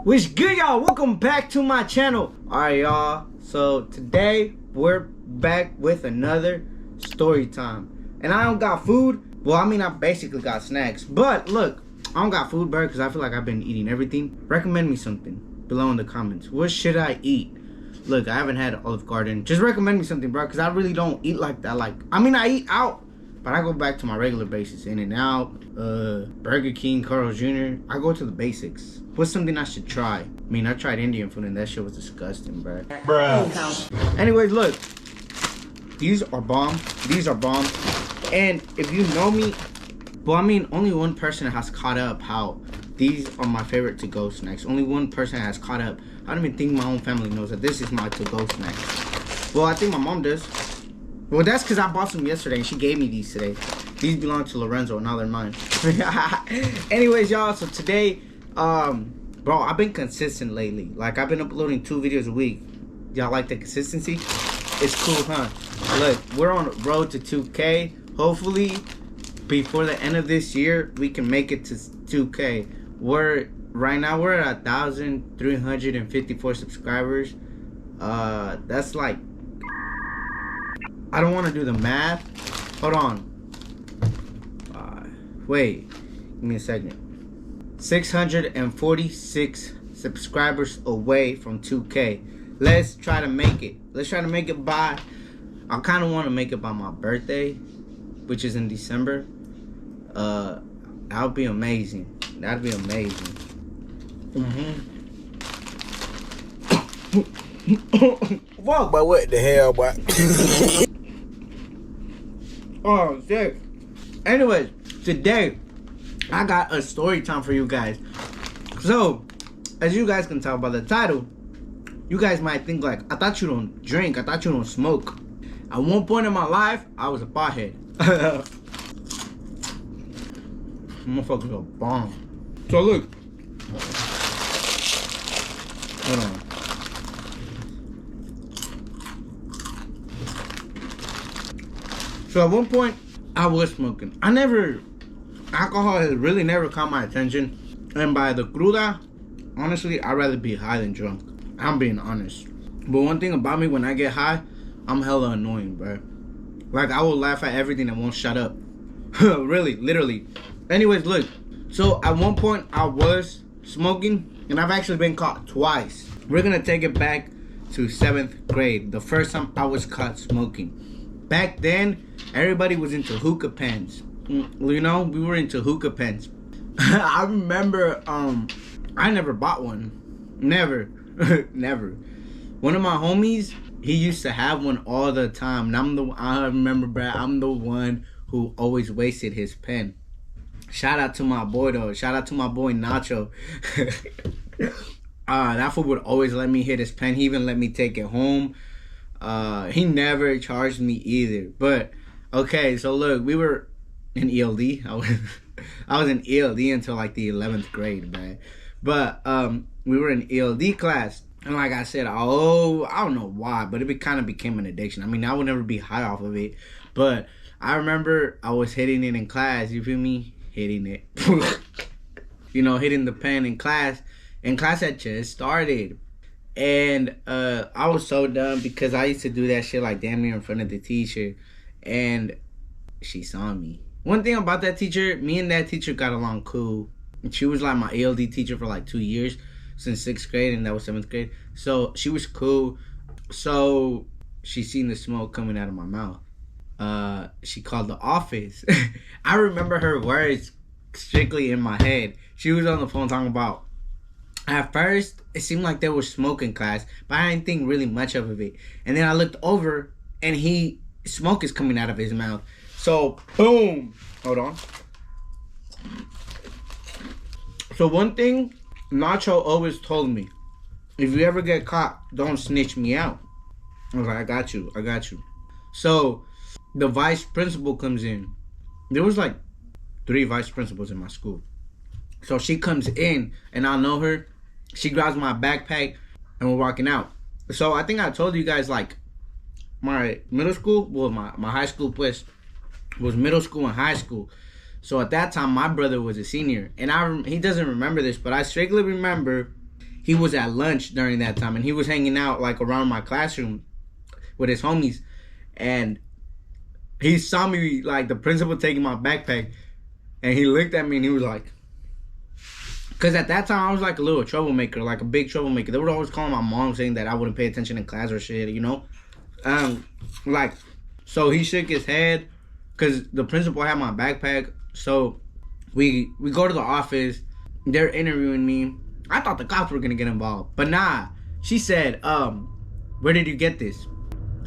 What's good, y'all? Welcome back to my channel. Alright, y'all. So today we're back with another story time. And I don't got food. Well, I mean, I basically got snacks. But look, I don't got food, bro, because I feel like I've been eating everything. Recommend me something below in the comments. What should I eat? Look, I haven't had Olive Garden. Just recommend me something, bro, because I really don't eat like that. I mean, I eat out, but I go back to my regular basis. In-N-Out, Burger King, Carl's Jr. I go to the basics. What's something I should try? I mean, I tried Indian food and that shit was disgusting, bro. Anyways, look. These are bomb. These are bomb. And if you know me, well, I mean, only one person has caught up how these are my favorite to-go snacks. Only one person has caught up. I don't even think my own family knows that this is my to-go snack. Well, I think my mom does. Well, that's because I bought some yesterday and she gave me these today. These belong to Lorenzo, now they're mine. Anyways, y'all, so today, bro, I've been consistent lately. Like, I've been uploading 2 videos a week. Y'all like the consistency? It's cool, huh? Look, we're on the road to 2K. Hopefully, before the end of this year, we can make it to 2K. Right now, we're at 1,354 subscribers. That's like, I don't want to do the math. Hold on. Wait, give me a second. 646 subscribers away from 2K. Let's try to make it. Let's try to make it by, I kind of want to make it by my birthday, which is in December. That would be amazing. That'd be amazing. Whoa, but what the hell, boy? Oh, shit. Anyways, today, I got a story time for you guys. So, as you guys can tell by the title, you guys might think like, I thought you don't drink, I thought you don't smoke. At one point in my life, I was a pothead. Motherfuckers are bomb. So look. Hold on. So at one point, I was smoking. Alcohol has really never caught my attention. And by the cruda, honestly, I'd rather be high than drunk. I'm being honest. But one thing about me, when I get high, I'm hella annoying, bro. Like, I will laugh at everything and won't shut up. Really, literally. Anyways, look. So at one point, I was smoking, and I've actually been caught twice. We're gonna take it back to 7th grade. The first time I was caught smoking. Back then, everybody was into hookah pens. You know, we were into hookah pens. I remember, I never bought one. Never. Never. One of my homies, he used to have one all the time. And I remember, bruh, I'm the one who always wasted his pen. Shout out to my boy, though. Shout out to my boy, Nacho. That fool would always let me hit his pen. He even let me take it home. He never charged me either. But, okay, so look, we were in ELD. I was in ELD until like the 11th grade, man. But we were in ELD class. And like I said, I don't know why, but it kind of became an addiction. I mean, I would never be high off of it. But I remember I was hitting it in class. You feel me? Hitting it. You know, hitting the pen in class. And class had just started. And I was so dumb because I used to do that shit like damn near in front of the teacher. And she saw me. One thing about that teacher, me and that teacher got along cool. And she was like my ELD teacher for like 2 years. Since 6th grade, and that was 7th grade. So she was cool. So she seen the smoke coming out of my mouth. She called the office. I remember her words strictly in my head. She was on the phone talking about, at first, it seemed like there was smoke in class, but I didn't think really much of it. And then I looked over, and smoke is coming out of his mouth. So, boom. Hold on. So one thing Nacho always told me, if you ever get caught, don't snitch me out. I was like, I got you. So the vice principal comes in. There was like 3 vice principals in my school. So she comes in and I know her. She grabs my backpack and we're walking out. So I think I told you guys, like, my middle school, well, my high school was middle school and high school. So at that time, my brother was a senior. And he doesn't remember this, but I strictly remember he was at lunch during that time, and he was hanging out like around my classroom with his homies, and he saw me, like, the principal taking my backpack, and he looked at me and he was like, because at that time I was like a little troublemaker, like a big troublemaker. They would always call my mom saying that I wouldn't pay attention in class or shit, you know? Like, so he shook his head because the principal had my backpack. So we go to the office. They're interviewing me. I thought the cops were going to get involved. But nah. She said, where did you get this?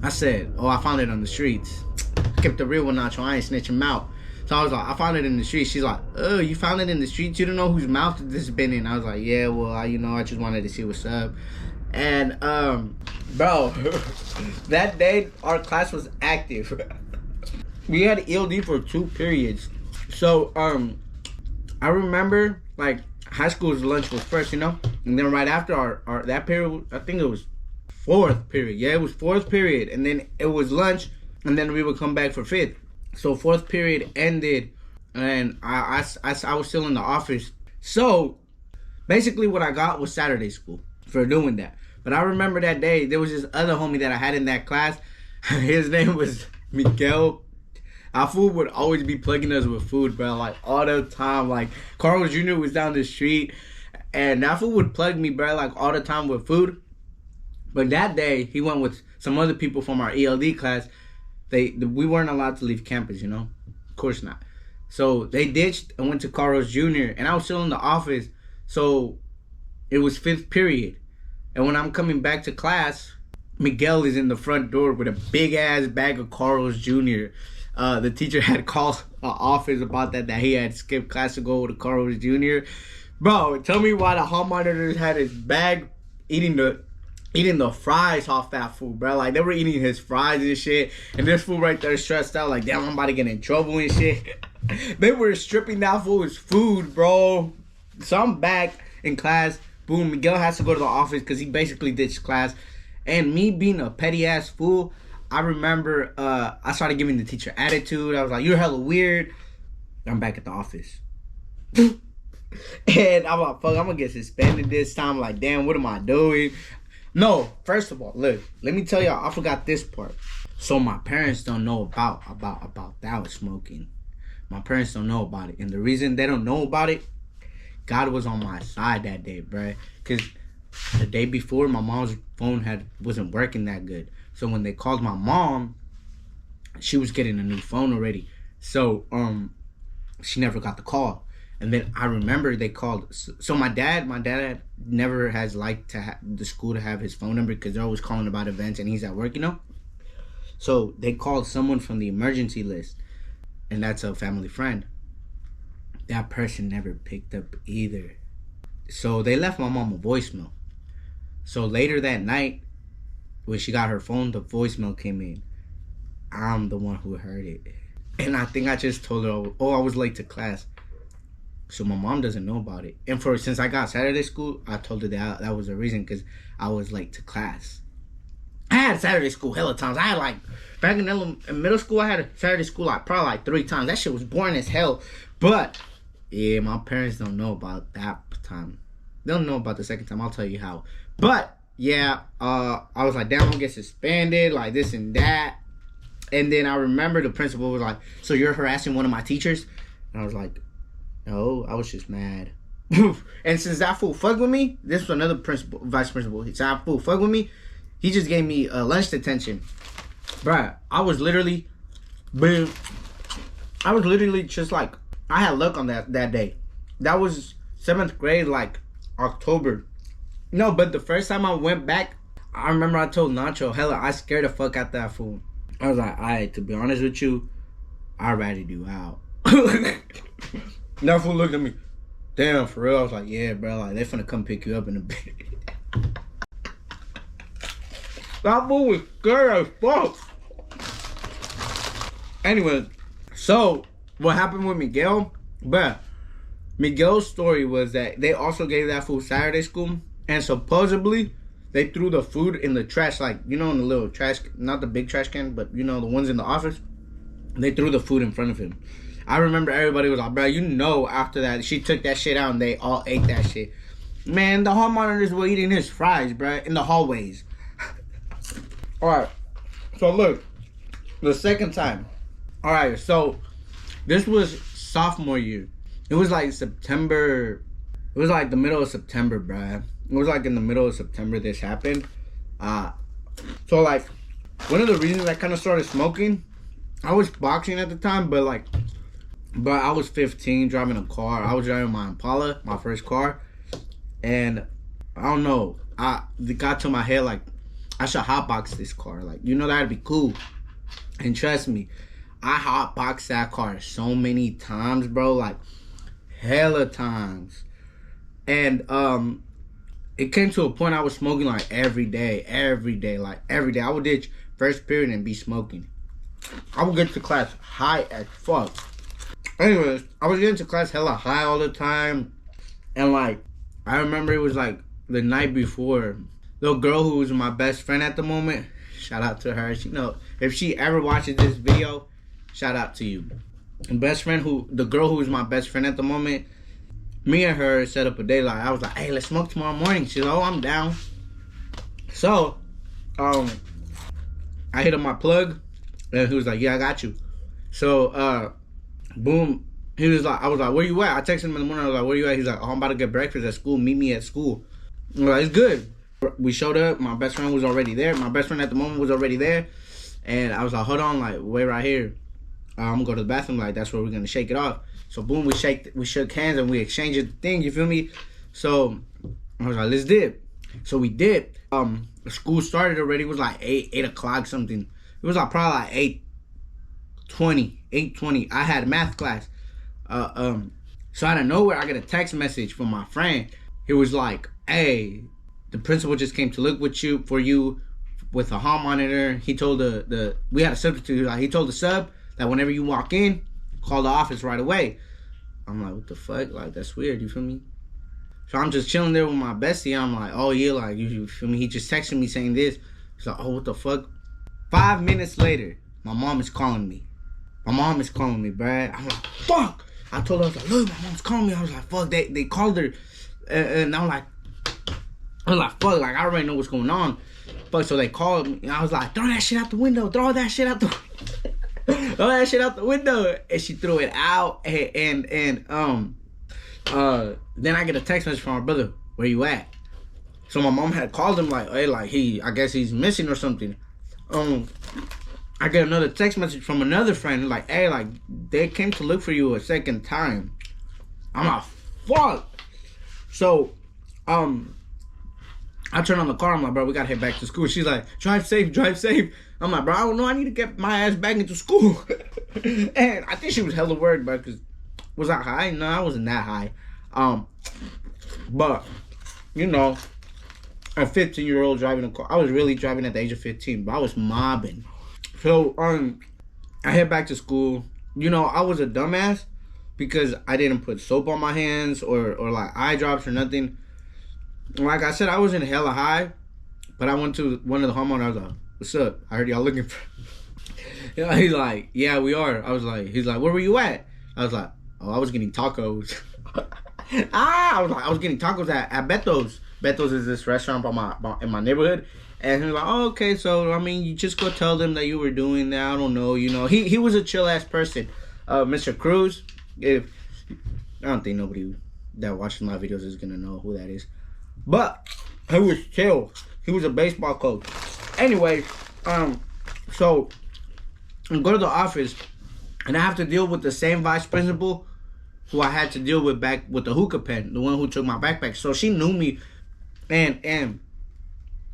I said, oh, I found it on the streets. I kept the real one, Nacho. I ain't snitch him out. So I was like, I found it in the streets. She's like, oh, you found it in the streets? You don't know whose mouth this has been in? I was like, yeah, well, I just wanted to see what's up. And, bro, that day, our class was active. We had ELD for 2 periods. So, I remember, like, high school's lunch was first, you know? And then right after our that period, I think it was 4th period. Yeah, it was 4th period. And then it was lunch, and then we would come back for 5th. So 4th period ended, and I was still in the office. So basically what I got was Saturday school for doing that. But I remember that day, there was this other homie that I had in that class. His name was Miguel. Our food would always be plugging us with food, bro, like all the time. Like Carlos Jr. was down the street, and that food would plug me, bro, like all the time with food. But that day, he went with some other people from our ELD class. We weren't allowed to leave campus, you know? Of course not. So they ditched and went to Carlos Jr. And I was still in the office. So it was 5th period. And when I'm coming back to class, Miguel is in the front door with a big ass bag of Carlos Jr. The teacher had called our office about that he had skipped class to go to Carlos Jr. Bro, tell me why the hall monitors had his bag eating the fries off that food, bro. Like, they were eating his fries and shit. And this fool right there stressed out, like, damn, I'm about to get in trouble and shit. They were stripping that fool's food, bro. So I'm back in class. Boom, Miguel has to go to the office because he basically ditched class. And me being a petty-ass fool, I remember I started giving the teacher attitude. I was like, you're hella weird. I'm back at the office. And I'm like, fuck, I'm going to get suspended this time. Like, damn, what am I doing? No, first of all, look, let me tell y'all, I forgot this part. So my parents don't know about that was smoking. My parents don't know about it. And the reason they don't know about it, God was on my side that day, bruh. Because the day before, my mom's phone wasn't working that good. So when they called my mom, she was getting a new phone already. So she never got the call. And then I remember they called. So my dad never has liked the school to have his phone number because they're always calling about events and he's at work, you know. So they called someone from the emergency list, and that's a family friend. That person never picked up either. So they left my mom a voicemail. So later that night, when she got her phone, the voicemail came in. I'm the one who heard it. And I think I just told her, oh, I was late to class. So my mom doesn't know about it. And since I got Saturday school, I told her that was the reason, because I was late to class. I had Saturday school hella times. I had like, back in middle school, I had Saturday school probably 3 times. That shit was boring as hell. But, yeah, my parents don't know about that time. They don't know about the second time. I'll tell you how. But, yeah, I was like, damn, I'm gonna get suspended, like this and that. And then I remember the principal was like, so you're harassing one of my teachers? And I was like, no, I was just mad. And since that fool fucked with me, this was another vice principal. So that fool fucked with me. He just gave me lunch detention. Bruh, I was literally just like, I had luck on that day. That was 7th grade, like October. No, but the first time I went back, I remember I told Nacho, hella, I scared the fuck out that fool. I was like, alright, to be honest with you, I'd rather do out. That fool looked at me. Damn, for real? I was like, yeah, bro, like, they finna come pick you up in a bit. That fool was scared as fuck. Anyway, so, what happened with Miguel? Bruh, Miguel's story was that they also gave that fool Saturday school, and supposedly, they threw the food in the trash, like, you know, in the little trash, not the big trash can, but, you know, the ones in the office. They threw the food in front of him. I remember everybody was like, bro, you know, after that, she took that shit out and they all ate that shit. Man, the hall monitors were eating his fries, bruh, in the hallways. Alright, so look, the second time. Alright, so this was sophomore year. It was like September. It was like the middle of September, bruh. It was like in the middle of September this happened. So like, one of the reasons I kind of started smoking, I was boxing at the time, but I was 15 driving a car. I was driving my Impala, my first car. And I don't know, it got to my head like, I should hotbox this car. Like, you know, that'd be cool. And trust me, I hotboxed that car so many times, bro. Like, hella times. And it came to a point I was smoking like every day. Like every day. I would ditch first period and be smoking. I would get to class high as fuck. Anyways, I was getting to class hella high all the time. And like, I remember it was like the night before. The girl who was my best friend at the moment, shout out to her. She know if she ever watches this video, shout out to you. And the girl who was my best friend at the moment, me and her set up a date. Like, I was like, hey, let's smoke tomorrow morning. She's like, oh, I'm down. So, I hit up my plug, and he was like, yeah, I got you. So, boom. He was like, I was like, where you at? I texted him in the morning. I was like, where you at? He's like, oh, I'm about to get breakfast at school. Meet me at school. I was like, it's good. We showed up. My best friend was already there. My best friend at the moment was already there. And I was like, hold on, like, wait right here. I'm gonna go to the bathroom. Like, that's where we're gonna shake it off. So boom, we shook hands and we exchanged the thing. You feel me? So I was like, let's dip. So we dipped. School started already. It was like 8 o'clock something. It was like probably like 8:20. I had math class. So out of nowhere, I get a text message from my friend. It was like, hey, the principal just came to look for you with a hall monitor. He told we had a substitute. Like, he told the sub that whenever you walk in, call the office right away. I'm like, what the fuck? Like, that's weird. You feel me? So I'm just chilling there with my bestie. I'm like, oh yeah, like, you feel me? He just texted me saying this. He's like, oh, what the fuck? 5 minutes later, my mom is calling me. Bruh. I'm like, fuck. I told her, I was like, look, my mom's calling me. I was like, fuck. They called her, and I'm like, fuck. Like, I already know what's going on. Fuck. So they called me. And I was like, throw that shit out the window. Throw that shit out the window. And she threw it out. And then I get a text message from my brother. Where you at? So my mom had called him like, hey, like, I guess he's missing or something. I get another text message from another friend like, hey, like, they came to look for you a second time. I'm like, fuck. So, I turn on the car. I'm like, bro, we gotta head back to school. She's like, drive safe. I'm like, bro, I don't know. I need to get my ass back into school. And I think she was hella worried, bro, because was I high? No, I wasn't that high. But, you know, a 15-year-old driving a car. I was really driving at the age of 15, but I was mobbing. So, I head back to school. You know, I was a dumbass because I didn't put soap on my hands or like eye drops or nothing. Like I said, I wasn't hella high, but I went to one of the homeowners. I was like, what's up? I heard y'all looking for... You know, he's like, yeah, we are. He's like, where were you at? I was like, oh, I was getting tacos. I was getting tacos at Beto's. Beto's is this restaurant in my neighborhood. And he was like, oh, okay, so, I mean, you just go tell them that you were doing that. I don't know, you know. He was a chill-ass person. Mr. Cruz, I don't think nobody that watches my videos is going to know who that is. But he was chill. He was a baseball coach. Anyway, so I go to the office, and I have to deal with the same vice principal who I had to deal with back with the hookah pen, the one who took my backpack. So she knew me, and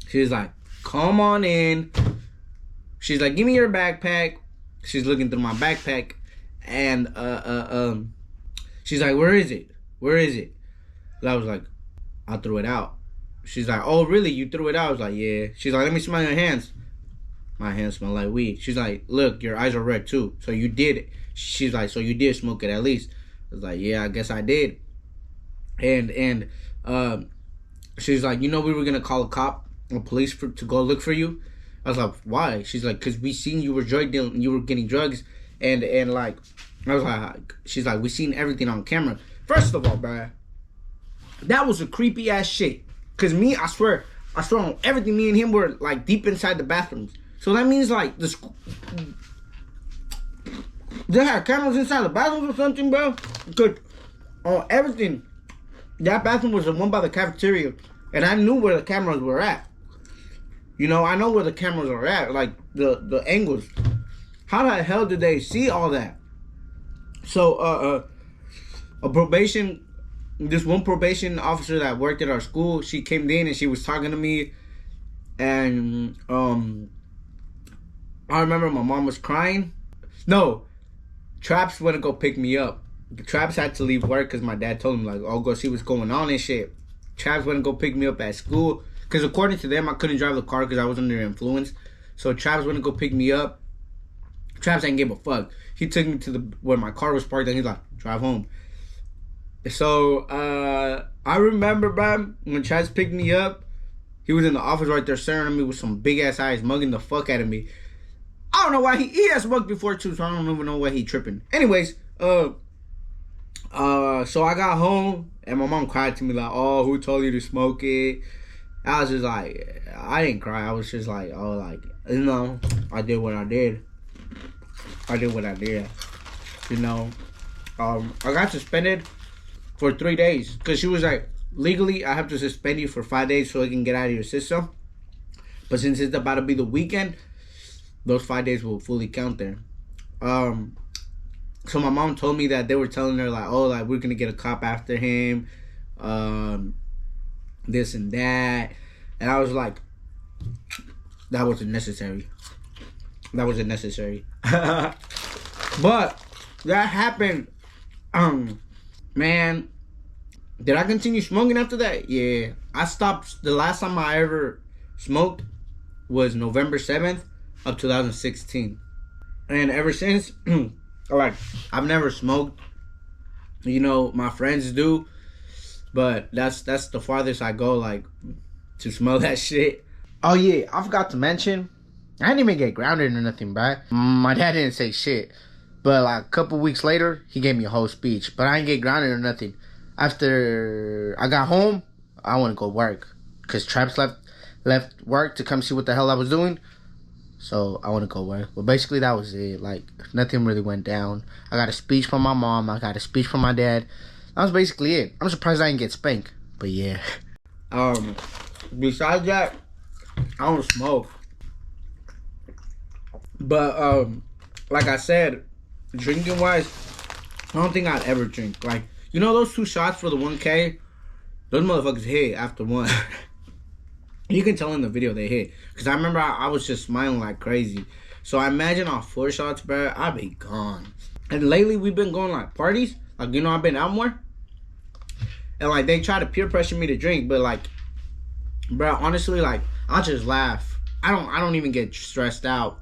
she was like, come on in. She's like, give me your backpack. She's looking through my backpack, and she's like, where is it? And I was like, I threw it out. She's like, oh, really? You threw it out? I was like, yeah. She's like, let me smell your hands. My hands smell like weed. She's like, look, your eyes are red too. So you did it. She's like, so you did smoke it at least. I was like, yeah, I guess I did. And she's like, you know, we were going to call a police to go look for you. I was like, why? She's like, because we seen you were drug dealing, you were getting drugs. And like, I was like, she's like, we seen everything on camera. First of all, bruh, That was a creepy ass shit. Cause me, I swear on everything, me and him were like deep inside the bathrooms. So that means like the school, they had cameras inside the bathrooms or something, bro. Cause on everything, that bathroom was the one by the cafeteria, and I knew where the cameras were at. You know, I know where the cameras are at, like the angles. How the hell did they see all that? So, this one probation officer that worked at our school, she came in and she was talking to me, and I remember my mom was crying. No, Traps went to go pick me up. Traps had to leave work because my dad told him, like, oh, go see what's going on and shit. Traps went to go pick me up at school because according to them, I couldn't drive the car because I was under influence. So Traps went to go pick me up. Traps didn't give a fuck. He took me to where my car was parked, and he's like, drive home. So I remember, bro, when Traps picked me up, he was in the office right there staring at me with some big ass eyes, mugging the fuck out of me. I don't know why he has smoked before too, so I don't even know why he tripping. Anyways, so I got home and my mom cried to me like, oh, who told you to smoke it? I was just like, I didn't cry. I was just like, oh, like, you know, I did what I did. You know, I got suspended for 3 days because she was like, legally, I have to suspend you for 5 days so it can get out of your system. But since it's about to be the weekend, those 5 days will fully count there. So my mom told me that they were telling her like, oh, like we're gonna get a cop after him, this and that, and I was like, that wasn't necessary. But that happened. Man, did I continue smoking after that? Yeah, I stopped. The last time I ever smoked was November 7th of 2016, and ever since, like, I've never smoked. You know, my friends do, but that's the farthest I go, like, to smell that shit. Oh yeah, I forgot to mention, I didn't even get grounded or nothing, bro. My dad didn't say shit, but like a couple weeks later, he gave me a whole speech, but I didn't get grounded or nothing. After I got home, I want to go work, cause Traps left work to come see what the hell I was doing. So I want to go work. But basically that was it. Like, nothing really went down. I got a speech from my mom. I got a speech from my dad. That was basically it. I'm surprised I didn't get spanked. But yeah. Besides that, I don't smoke. But like I said, drinking wise, I don't think I'd ever drink. Like, you know those 2 shots for the 1K? Those motherfuckers hit after one. You can tell in the video they hit. Because I remember I was just smiling like crazy. So I imagine on 4 shots, bro, I'd be gone. And lately we've been going like parties. Like, you know, I've been out more. And like they try to peer pressure me to drink. But like, bro, honestly, like, I'll just laugh. I don't even get stressed out.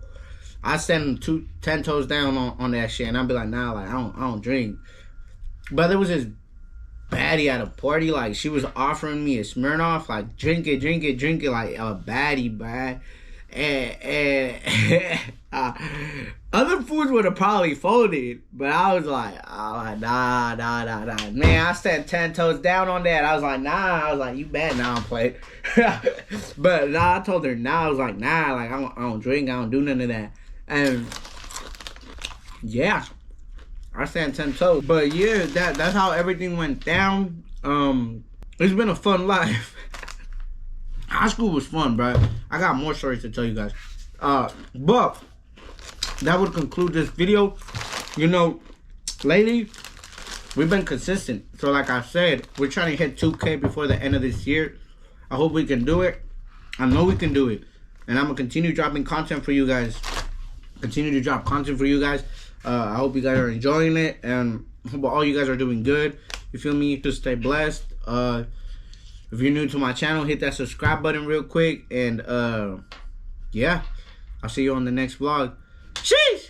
I stand 10 toes down on that shit. And I'll be like, nah, like, I don't drink. But there was this baddie at a party, like, she was offering me a Smirnoff, like, drink it, like a baddie, bruh. And other foods would have probably folded, but I was like, nah. Man, I stand 10 toes down on that. I was like, nah. I was like, you bad now, play. But nah, I told her nah. I was like, nah, like, I don't drink, I don't do none of that. And yeah, I stand 10 toes. But yeah, that's how everything went down. It's been a fun life. High school was fun, bro. I got more stories to tell you guys. But that would conclude this video. You know, lately we've been consistent. So like I said, we're trying to hit 2K before the end of this year. I hope we can do it. I know we can do it. And I'm gonna continue dropping content for you guys. Continue to drop content for you guys. I hope you guys are enjoying it, and hope all you guys are doing good. You feel me? Just stay blessed. If you're new to my channel, hit that subscribe button real quick, and yeah, I'll see you on the next vlog. Sheesh!